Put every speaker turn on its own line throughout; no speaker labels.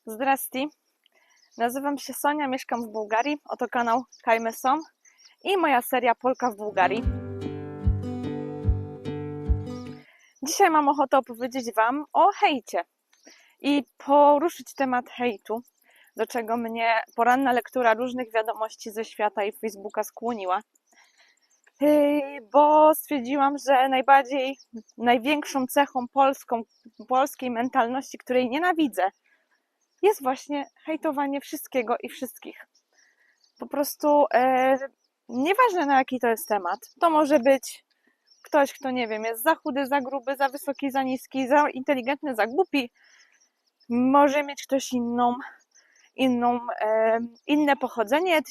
Zdrasti, nazywam się Sonia, mieszkam w Bułgarii, oto kanał Kajmy Są i moja seria Polka w Bułgarii. Dzisiaj mam ochotę opowiedzieć Wam o hejcie i poruszyć temat hejtu, do czego mnie poranna lektura różnych wiadomości ze świata i Facebooka skłoniła. Bo stwierdziłam, że największą cechą polskiej mentalności, której nienawidzę, jest właśnie hejtowanie wszystkiego i wszystkich. Po prostu nieważne na jaki to jest temat. To może być ktoś, kto nie wiem, jest za chudy, za gruby, za wysoki, za niski, za inteligentny, za głupi. Może mieć ktoś inne pochodzenie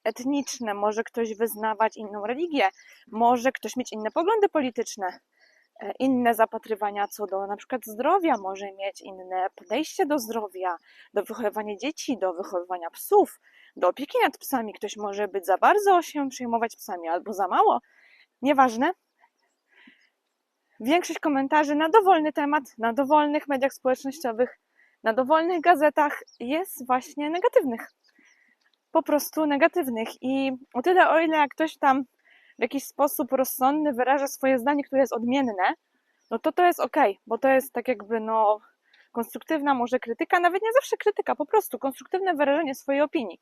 etniczne, może ktoś wyznawać inną religię, może ktoś mieć inne poglądy polityczne, inne zapatrywania co do na przykład zdrowia, może mieć inne podejście do zdrowia, do wychowywania dzieci, do wychowywania psów, do opieki nad psami. Ktoś może być za bardzo się przejmować psami albo za mało. Nieważne. Większość komentarzy na dowolny temat, na dowolnych mediach społecznościowych, na dowolnych gazetach jest właśnie negatywnych. Po prostu negatywnych. I o tyle, o ile jak ktoś tam w jakiś sposób rozsądny wyraża swoje zdanie, które jest odmienne, no to jest okej, bo to jest tak jakby konstruktywna może krytyka, nawet nie zawsze krytyka, po prostu konstruktywne wyrażenie swojej opinii.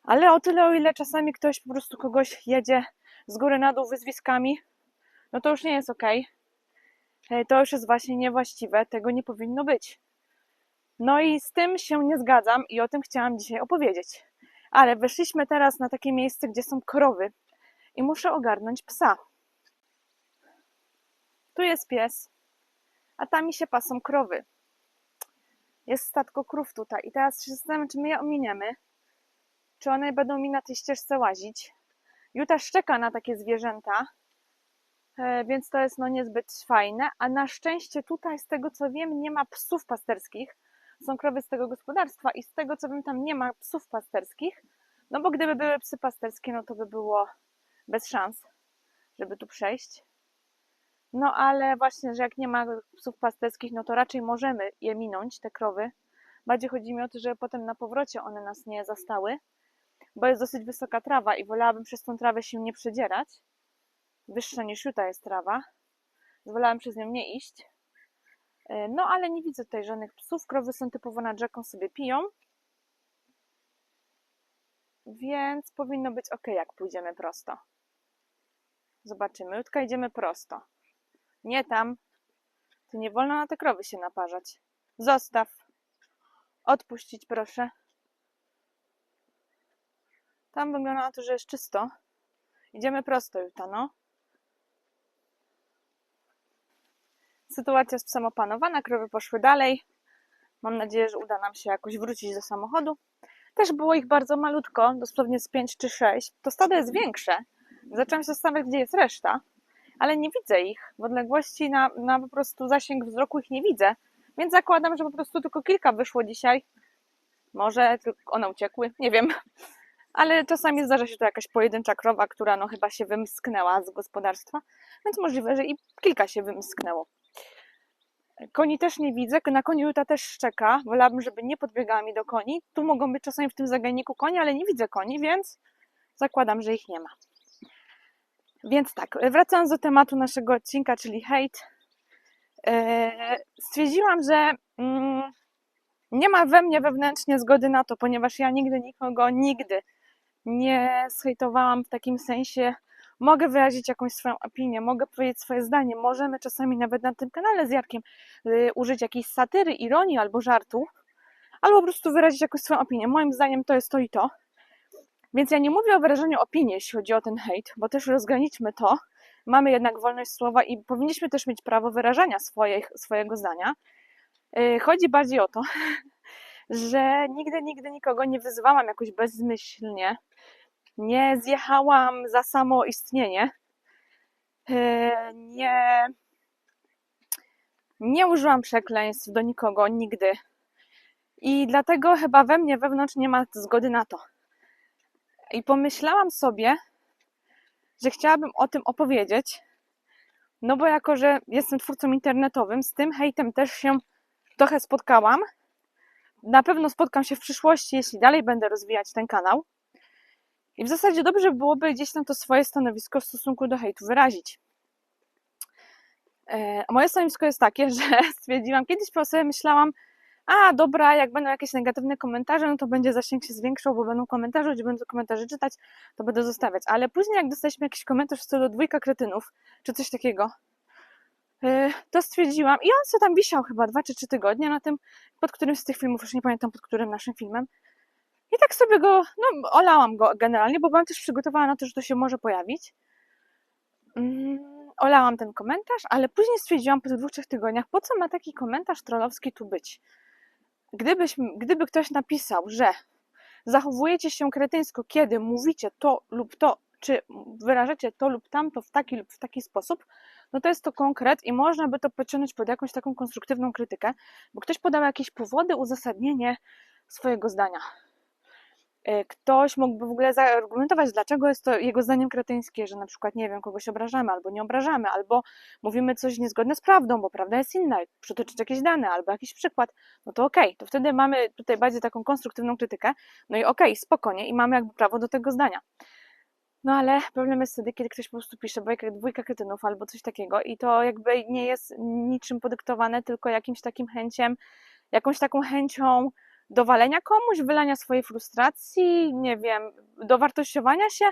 Ale o tyle, o ile czasami ktoś po prostu kogoś jedzie z góry na dół wyzwiskami, no to już nie jest okej. To już jest właśnie niewłaściwe, tego nie powinno być. No i z tym się nie zgadzam i o tym chciałam dzisiaj opowiedzieć. Ale weszliśmy teraz na takie miejsce, gdzie są krowy i muszę ogarnąć psa. Tu jest pies, a tam mi się pasą krowy. Jest statko krów tutaj i teraz się zastanawiam, czy my je ominiemy, czy one będą mi na tej ścieżce łazić. Juta szczeka na takie zwierzęta, więc to jest niezbyt fajne, a na szczęście tutaj, z tego co wiem, nie ma psów pasterskich. Są krowy z tego gospodarstwa i z tego co wiem, tam nie ma psów pasterskich, no bo gdyby były psy pasterskie, no to by było bez szans, żeby tu przejść. No ale właśnie, że jak nie ma psów pasterskich, no to raczej możemy je minąć, te krowy. Bardziej chodzi mi o to, że potem na powrocie one nas nie zastały, bo jest dosyć wysoka trawa i wolałabym przez tą trawę się nie przedzierać. Wyższa niż tutaj jest trawa. Wolałabym przez nią nie iść. No ale nie widzę tutaj żadnych psów. Krowy są typowo nad rzeką, sobie piją. Więc powinno być ok, jak pójdziemy prosto. Zobaczymy. Jutka, idziemy prosto. Nie tam. Tu nie wolno na te krowy się naparzać. Zostaw. Odpuścić, proszę. Tam wygląda na to, że jest czysto. Idziemy prosto, Juta, no. Sytuacja z psem opanowana, krowy poszły dalej. Mam nadzieję, że uda nam się jakoś wrócić do samochodu. Też było ich bardzo malutko, dosłownie z 5 czy 6. To stado jest większe. Zaczęłam się zastanawiać, gdzie jest reszta, ale nie widzę ich. W odległości na po prostu zasięg wzroku ich nie widzę. Więc zakładam, że po prostu tylko kilka wyszło dzisiaj. Może one uciekły, nie wiem. Ale czasami zdarza się tu jakaś pojedyncza krowa, która chyba się wymsknęła z gospodarstwa. Więc możliwe, że i kilka się wymsknęło. Koni też nie widzę, na koniu Juta też szczeka. Wolałabym, żeby nie podbiegała mi do koni. Tu mogą być czasami w tym zagajniku konie, ale nie widzę koni, więc zakładam, że ich nie ma. Więc tak, wracając do tematu naszego odcinka, czyli hejt. Stwierdziłam, że nie ma we mnie wewnętrznie zgody na to, ponieważ ja nigdy nie zhejtowałam w takim sensie. Mogę wyrazić jakąś swoją opinię, mogę powiedzieć swoje zdanie. Możemy czasami nawet na tym kanale z Jarkiem użyć jakiejś satyry, ironii albo żartu, albo po prostu wyrazić jakąś swoją opinię. Moim zdaniem to jest to i to. Więc ja nie mówię o wyrażaniu opinii, jeśli chodzi o ten hejt, bo też rozgraniczmy to. Mamy jednak wolność słowa i powinniśmy też mieć prawo wyrażania swojego zdania. Chodzi bardziej o to, że nigdy nikogo nie wyzwałam jakoś bezmyślnie. Nie zjechałam za samo istnienie. Nie użyłam przekleństw do nikogo nigdy. I dlatego chyba we mnie wewnątrz nie ma zgody na to. I pomyślałam sobie, że chciałabym o tym opowiedzieć, no bo jako, że jestem twórcą internetowym, z tym hejtem też się trochę spotkałam. na pewno spotkam się w przyszłości, jeśli dalej będę rozwijać ten kanał. I w zasadzie dobrze byłoby gdzieś tam to swoje stanowisko w stosunku do hejtu wyrazić. Moje stanowisko jest takie, że stwierdziłam, kiedyś po sobie myślałam, dobra, jak będą jakieś negatywne komentarze, no to będzie zasięg się zwiększał, bo będą komentarze, gdzie będę komentarze czytać, to będę zostawiać. Ale później jak dostaliśmy jakiś komentarz w stylu 2 kretynów, czy coś takiego, to stwierdziłam, i on sobie tam wisiał chyba 2 czy 3 tygodnie na tym, pod którym z tych filmów, już nie pamiętam pod którym naszym filmem. I tak sobie go, olałam go generalnie, bo byłam też przygotowana na to, że to się może pojawić. Olałam ten komentarz, ale później stwierdziłam po 2-3 tygodniach, po co ma taki komentarz trollowski tu być? Gdyby ktoś napisał, że zachowujecie się kretyńsko, kiedy mówicie to lub to, czy wyrażacie to lub tamto w taki lub w taki sposób, no to jest to konkret i można by to pociągnąć pod jakąś taką konstruktywną krytykę, bo ktoś podał jakieś powody, uzasadnienie swojego zdania. Ktoś mógłby w ogóle zaargumentować, dlaczego jest to jego zdaniem kretyńskie, że na przykład, nie wiem, kogoś obrażamy albo nie obrażamy, albo mówimy coś niezgodne z prawdą, bo prawda jest inna, przytoczyć jakieś dane albo jakiś przykład, no to okej, to wtedy mamy tutaj bardziej taką konstruktywną krytykę, no i okej, spokojnie i mamy jakby prawo do tego zdania. No ale problem jest wtedy, kiedy ktoś po prostu pisze 2 kretynów albo coś takiego i to jakby nie jest niczym podyktowane, tylko jakąś taką chęcią dowalenia komuś, wylania swojej frustracji, nie wiem, dowartościowania się.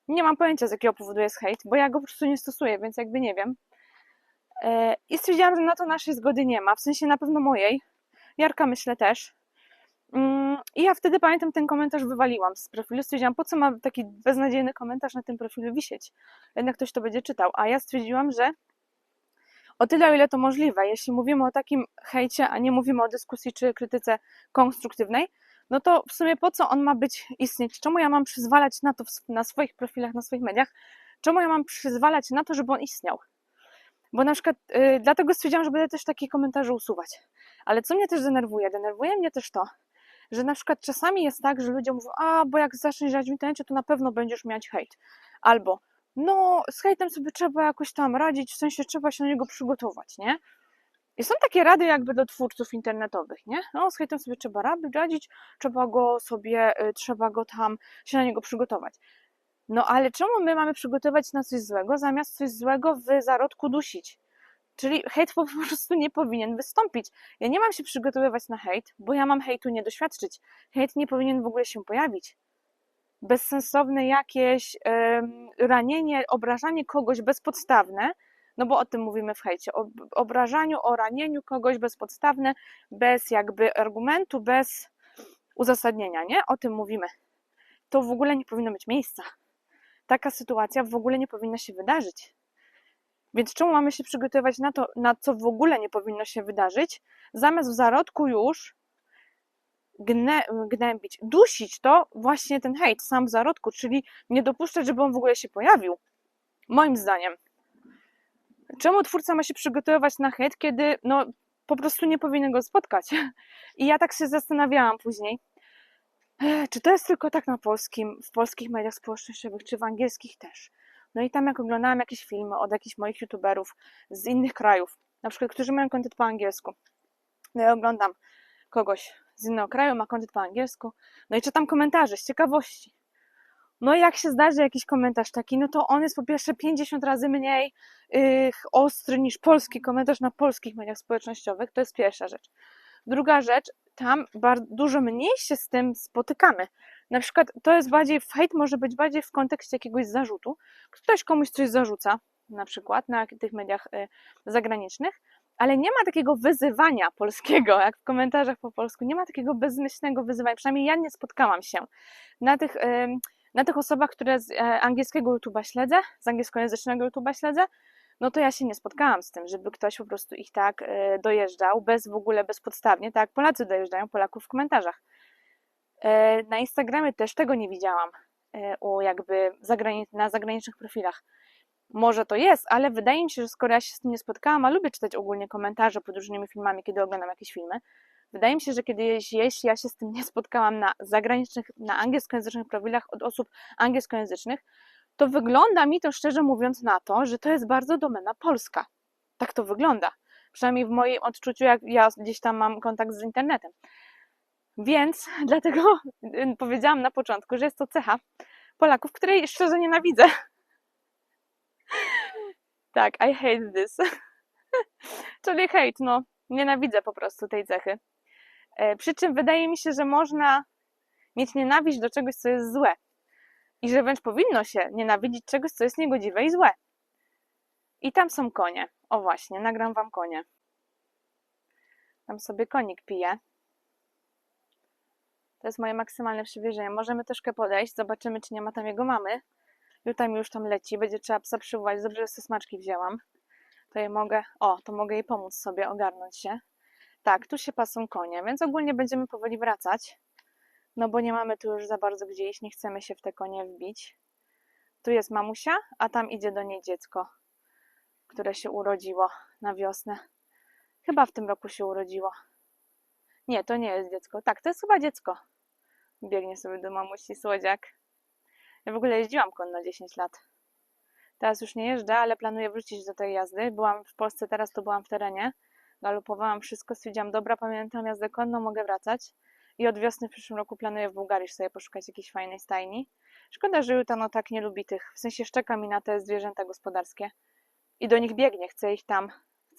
Nie mam pojęcia, z jakiego powodu jest hejt, bo ja go po prostu nie stosuję, więc jakby nie wiem. I stwierdziłam, że na to naszej zgody nie ma, w sensie na pewno mojej. Jarka myślę też. I ja wtedy pamiętam, ten komentarz wywaliłam z profilu. Stwierdziłam, po co ma taki beznadziejny komentarz na tym profilu wisieć? Jednak ktoś to będzie czytał. A ja stwierdziłam, że o tyle, o ile to możliwe, jeśli mówimy o takim hejcie, a nie mówimy o dyskusji czy krytyce konstruktywnej, no to w sumie po co on ma istnieć? Czemu ja mam przyzwalać na to na swoich profilach, na swoich mediach? Czemu ja mam przyzwalać na to, żeby on istniał? Bo na przykład dlatego stwierdziłam, że będę też takie komentarze usuwać. Ale co mnie też denerwuje? Denerwuje mnie też to, że na przykład czasami jest tak, że ludzie mówią, bo jak zaczniesz grać w internecie, to na pewno będziesz mieć hejt. Albo, z hejtem sobie trzeba jakoś tam radzić, w sensie trzeba się na niego przygotować, nie? I są takie rady jakby do twórców internetowych, nie? Z hejtem sobie trzeba radzić, trzeba go tam się na niego przygotować. No ale czemu my mamy przygotować na coś złego, zamiast coś złego w zarodku dusić? Czyli hejt po prostu nie powinien wystąpić. Ja nie mam się przygotowywać na hejt, bo ja mam hejtu nie doświadczyć. Hejt nie powinien w ogóle się pojawić. Bezsensowne jakieś ranienie, obrażanie kogoś bezpodstawne, no bo o tym mówimy w hejcie, o obrażaniu, o ranieniu kogoś bezpodstawne, bez jakby argumentu, bez uzasadnienia, nie? O tym mówimy. To w ogóle nie powinno mieć miejsca. Taka sytuacja w ogóle nie powinna się wydarzyć. Więc czemu mamy się przygotowywać na to, na co w ogóle nie powinno się wydarzyć, zamiast w zarodku już gnębić, dusić to właśnie ten hejt sam w zarodku, czyli nie dopuszczać, żeby on w ogóle się pojawił. Moim zdaniem. Czemu twórca ma się przygotowywać na hejt, kiedy po prostu nie powinien go spotkać? I ja tak się zastanawiałam później, czy to jest tylko tak w polskich mediach społecznościowych, czy w angielskich też. No i tam jak oglądałam jakieś filmy od jakichś moich youtuberów z innych krajów, na przykład, którzy mają content po angielsku. No ja oglądam kogoś z innego kraju, ma content po angielsku, no i czytam komentarze z ciekawości. No i jak się zdarzy jakiś komentarz taki, no to on jest po pierwsze 50 razy mniej ostry niż polski komentarz na polskich mediach społecznościowych, to jest pierwsza rzecz. Druga rzecz, tam dużo mniej się z tym spotykamy. Na przykład to jest hejt może być bardziej w kontekście jakiegoś zarzutu. Ktoś komuś coś zarzuca, na przykład na tych mediach zagranicznych, ale nie ma takiego wyzywania polskiego, jak w komentarzach po polsku. Nie ma takiego bezmyślnego wyzywania. Przynajmniej ja nie spotkałam się na tych osobach, które z angielskiego YouTube'a śledzę, z angielskojęzycznego YouTube'a śledzę, no to ja się nie spotkałam z tym, żeby ktoś po prostu ich tak dojeżdżał, w ogóle bezpodstawnie, tak jak Polacy dojeżdżają Polaków w komentarzach. Na Instagramie też tego nie widziałam na zagranicznych profilach. Może to jest, ale wydaje mi się, że skoro ja się z tym nie spotkałam, a lubię czytać ogólnie komentarze pod różnymi filmami, kiedy oglądam jakieś filmy, wydaje mi się, że jeśli ja się z tym nie spotkałam na angielskojęzycznych profilach od osób angielskojęzycznych, to wygląda mi to, szczerze mówiąc, na to, że to jest bardzo domena polska. Tak to wygląda. Przynajmniej w moim odczuciu, jak ja gdzieś tam mam kontakt z internetem. Więc dlatego powiedziałam na początku, że jest to cecha Polaków, której szczerze nienawidzę. Tak, I hate this. Czyli hate, no, nienawidzę po prostu tej cechy. Przy czym wydaje mi się, że można mieć nienawiść do czegoś, co jest złe. I że wręcz powinno się nienawidzić czegoś, co jest niegodziwe i złe. I tam są konie. O właśnie, nagram wam konie. Tam sobie konik pije. To jest moje maksymalne przywiezienie. Możemy troszkę podejść, zobaczymy, czy nie ma tam jego mamy. Już tam leci, będzie trzeba psa przywołać. Dobrze, że sobie smaczki wzięłam. To jej mogę, to mogę jej pomóc sobie ogarnąć się. Tak, tu się pasą konie, więc ogólnie będziemy powoli wracać. No bo nie mamy tu już za bardzo gdzie iść, nie chcemy się w te konie wbić. Tu jest mamusia, a tam idzie do niej dziecko, które się urodziło na wiosnę. Chyba w tym roku się urodziło. Nie, to nie jest dziecko. Tak, to jest chyba dziecko. Biegnie sobie do mamusi, słodziak. Ja w ogóle jeździłam konno 10 lat. Teraz już nie jeżdżę, ale planuję wrócić do tej jazdy. Byłam w Polsce, teraz to byłam w terenie. Galopowałam wszystko, stwierdziłam, dobra, pamiętam jazdę konną, mogę wracać. I od wiosny w przyszłym roku planuję w Bułgarii sobie poszukać jakiejś fajnej stajni. Szkoda, że Juta tak nie lubi tych, w sensie szczeka mi na te zwierzęta gospodarskie. I do nich biegnie, chcę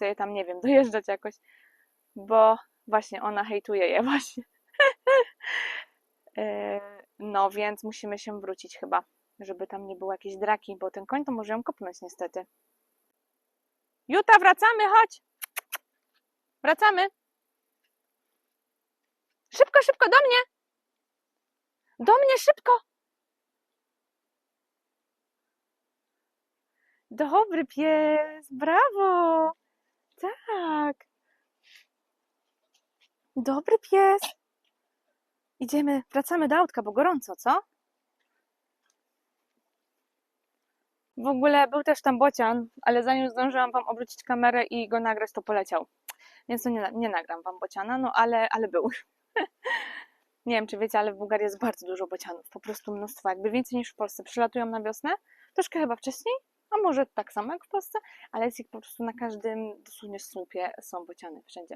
je tam, nie wiem, dojeżdżać jakoś, bo właśnie ona hejtuje je właśnie. No więc musimy się wrócić chyba, żeby tam nie było jakiejś draki, bo ten koń to może ją kopnąć niestety. Juta, wracamy, chodź! Wracamy! Szybko, szybko, do mnie! Do mnie, szybko! Dobry pies, brawo! Tak! Dobry pies! Idziemy, wracamy do autka, bo gorąco, co? W ogóle był też tam bocian, ale zanim zdążyłam wam obrócić kamerę i go nagrać, to poleciał. Więc to nie nagram wam bociana, no ale był. Nie wiem, czy wiecie, ale w Bułgarii jest bardzo dużo bocianów, po prostu mnóstwo, jakby więcej niż w Polsce. Przylatują na wiosnę, troszkę chyba wcześniej, a może tak samo jak w Polsce, ale jest ich po prostu na każdym dosłownie słupie są bociany wszędzie,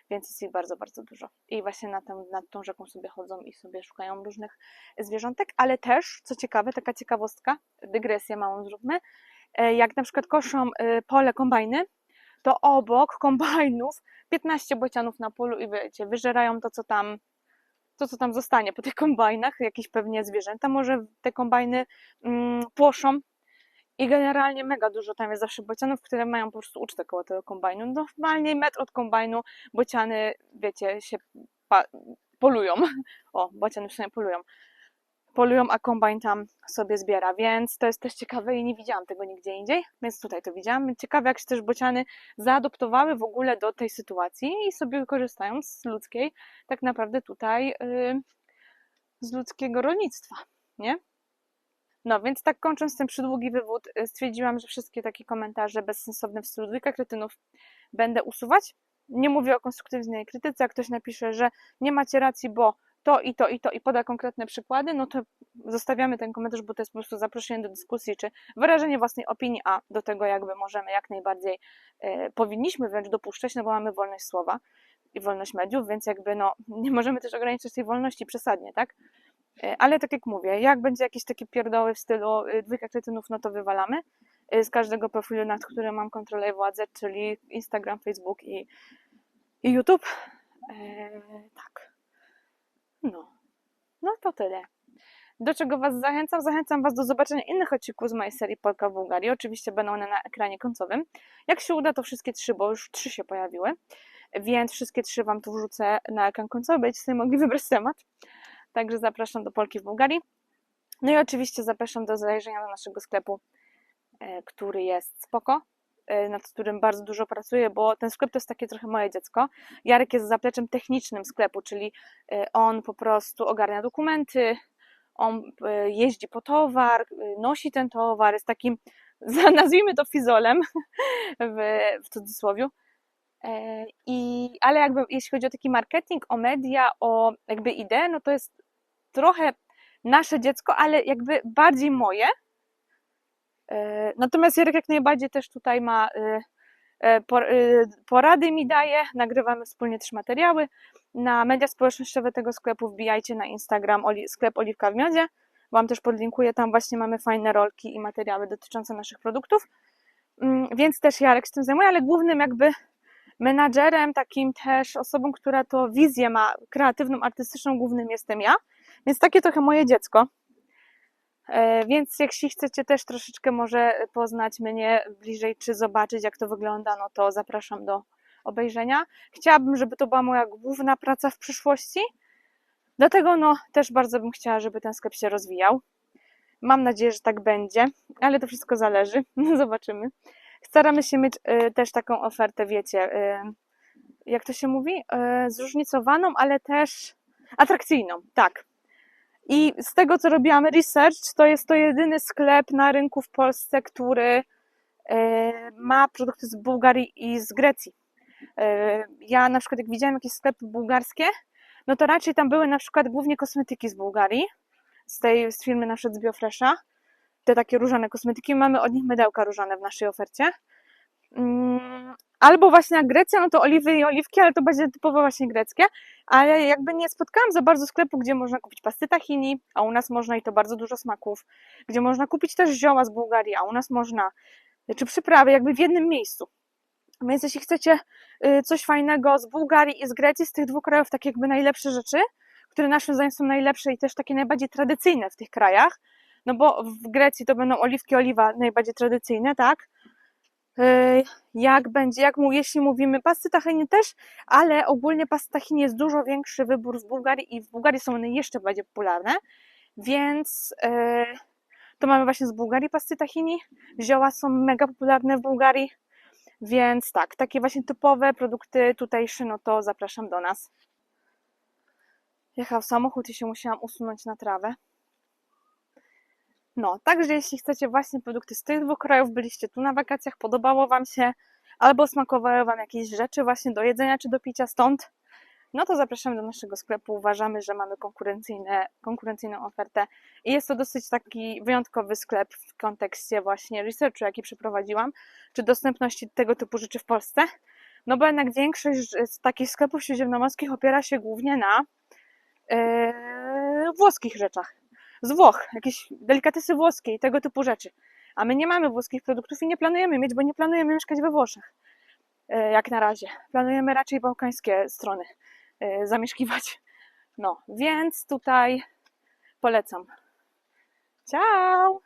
więc jest ich bardzo, bardzo dużo. I właśnie nad tą rzeką sobie chodzą i sobie szukają różnych zwierzątek, ale też, co ciekawe, taka ciekawostka, dygresję małą zróbmy, jak na przykład koszą pole kombajny, to obok kombajnów 15 bocianów na polu i wiecie, wyżerają to, co tam zostanie po tych kombajnach, jakieś pewnie zwierzęta, może te kombajny płoszą i generalnie mega dużo tam jest zawsze bocianów, które mają po prostu ucztę koło tego kombajnu. Normalnie metr od kombajnu bociany, wiecie, się polują. O, bociany przynajmniej polują, a kombajn tam sobie zbiera, więc to jest też ciekawe i nie widziałam tego nigdzie indziej, więc tutaj to widziałam. Ciekawe, jak się też bociany zaadoptowały w ogóle do tej sytuacji i sobie korzystając z ludzkiej, tak naprawdę tutaj z ludzkiego rolnictwa, nie? No, więc tak kończąc ten przydługi wywód, stwierdziłam, że wszystkie takie komentarze bezsensowne w stylu dwójka kretynów będę usuwać. Nie mówię o konstruktywnej krytyce, jak ktoś napisze, że nie macie racji, bo to i to i to i poda konkretne przykłady, no to zostawiamy ten komentarz, bo to jest po prostu zaproszenie do dyskusji, czy wyrażenie własnej opinii, a do tego jakby możemy jak najbardziej, powinniśmy wręcz dopuszczać, no bo mamy wolność słowa i wolność mediów, więc jakby no nie możemy też ograniczać tej wolności przesadnie, tak? Ale tak jak mówię, jak będzie jakieś takie pierdoły w stylu dwójka kretynów, no to wywalamy z każdego profilu, nad którym mam kontrolę i władzę, czyli Instagram, Facebook i YouTube. Tak. No to tyle. Do czego Was zachęcam? Zachęcam Was do zobaczenia innych odcinków z mojej serii Polka w Bułgarii. Oczywiście będą one na ekranie końcowym. Jak się uda, to wszystkie 3, bo już 3 się pojawiły, więc wszystkie 3 Wam tu wrzucę na ekran końcowy, będziecie sobie mogli wybrać temat. Także zapraszam do Polki w Bułgarii. No i oczywiście zapraszam do zajrzenia do naszego sklepu, który jest spoko, nad którym bardzo dużo pracuję, bo ten sklep to jest takie trochę moje dziecko. Jarek jest zapleczem technicznym sklepu, czyli on po prostu ogarnia dokumenty, on jeździ po towar, nosi ten towar, jest takim, nazwijmy to fizolem w cudzysłowiu. Ale jakby jeśli chodzi o taki marketing, o media, o jakby ideę, no to jest trochę nasze dziecko, ale jakby bardziej moje. Natomiast Jarek jak najbardziej też tutaj ma porady mi daje, nagrywamy wspólnie też materiały, Na media społecznościowe tego sklepu wbijajcie na Instagram sklep Oliwka w Miodzie. Wam też podlinkuję, tam właśnie mamy fajne rolki i materiały dotyczące naszych produktów. Więc też Jarek się tym zajmuje, ale głównym jakby menadżerem, takim też osobą, która to wizję ma kreatywną, artystyczną, głównym jestem ja. Więc takie trochę moje dziecko. Więc jeśli chcecie też troszeczkę może poznać mnie bliżej, czy zobaczyć jak to wygląda, no to zapraszam do obejrzenia. Chciałabym, żeby to była moja główna praca w przyszłości. Dlatego no też bardzo bym chciała, żeby ten sklep się rozwijał. Mam nadzieję, że tak będzie, ale to wszystko zależy. Zobaczymy. Staramy się mieć też taką ofertę, wiecie, jak to się mówi? Zróżnicowaną, ale też atrakcyjną, tak. I z tego, co robiłam research, to jest to jedyny sklep na rynku w Polsce, który ma produkty z Bułgarii i z Grecji. Ja na przykład jak widziałam jakieś sklepy bułgarskie, no to raczej tam były na przykład głównie kosmetyki z Bułgarii, z firmy na przykład z Biofresha, te takie różane kosmetyki, mamy od nich mydełka różane w naszej ofercie. Albo właśnie jak Grecja, no to oliwy i oliwki, ale to będzie typowo właśnie greckie, ale jakby nie spotkałam za bardzo sklepu, gdzie można kupić pasty tahini, a u nas można i to bardzo dużo smaków, gdzie można kupić też zioła z Bułgarii, a u nas można, czy przyprawy jakby w jednym miejscu. Więc jeśli chcecie coś fajnego z Bułgarii i z Grecji, z tych dwóch krajów, takie jakby najlepsze rzeczy, które naszym zdaniem są najlepsze i też takie najbardziej tradycyjne w tych krajach, no bo w Grecji to będą oliwki, oliwa najbardziej tradycyjne, tak? Jeśli mówimy pasty tahini też, ale ogólnie pasty tahini jest dużo większy wybór w Bułgarii i w Bułgarii są one jeszcze bardziej popularne, więc to mamy właśnie z Bułgarii pasty tahini, zioła są mega popularne w Bułgarii, więc tak, takie właśnie typowe produkty tutejsze, no to zapraszam do nas. Jechał samochód i się musiałam usunąć na trawę. No, także jeśli chcecie właśnie produkty z tych dwóch krajów, byliście tu na wakacjach, podobało Wam się, albo smakowały Wam jakieś rzeczy właśnie do jedzenia czy do picia stąd, no to zapraszamy do naszego sklepu. Uważamy, że mamy konkurencyjną ofertę i jest to dosyć taki wyjątkowy sklep w kontekście właśnie researchu, jaki przeprowadziłam, czy dostępności tego typu rzeczy w Polsce, no bo jednak większość z takich sklepów śródziemnomorskich opiera się głównie na włoskich rzeczach. Z Włoch, jakieś delikatesy włoskie i tego typu rzeczy. A my nie mamy włoskich produktów i nie planujemy mieć, bo nie planujemy mieszkać we Włoszech. Jak na razie. Planujemy raczej bałkańskie strony zamieszkiwać. No, więc tutaj polecam. Ciao!